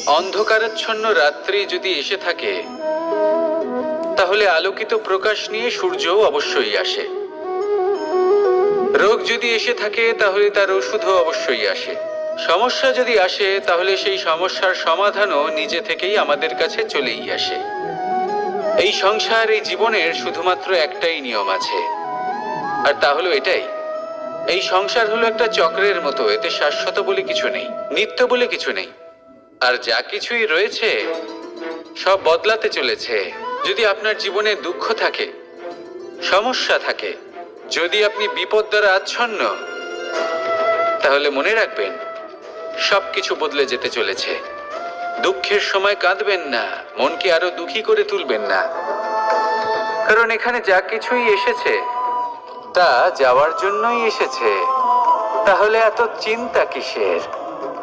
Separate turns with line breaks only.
অন্ধকারাচ্ছন্ন রাত্রি যদি এসে থাকে, তাহলে আলোকিত প্রকাশ নিয়ে সূর্যও অবশ্যই আসে। রোগ যদি এসে থাকে, তাহলে তার ওষুধও অবশ্যই আসে। সমস্যা যদি আসে, তাহলে সেই সমস্যার সমাধানও নিজে থেকেই আমাদের কাছে চলেই আসে। এই সংসার, এই জীবনের শুধুমাত্র একটাই নিয়ম আছে, আর তা হলো এটাই: এই সংসার হলো একটা চক্রের মতো। এতে শাশ্বত বলে কিছু নেই, নিত্য বলে কিছু নেই। আর যা কিছুই রয়েছে সব বদলাতে চলেছে। যদি আপনার জীবনে দুঃখ থাকে, সমস্যা থাকে, যদি আপনি বিপদ দ্বারা আচ্ছন্ন, তাহলে মনে রাখবেন সবকিছু বদলে যেতে চলেছে। দুঃখের সময় কাঁদবেন না, মনকে আরো দুঃখী করে তুলবেন না, কারণ এখানে যা কিছুই এসেছে তা যাওয়ার জন্যই এসেছে। তাহলে এত চিন্তা কিসের?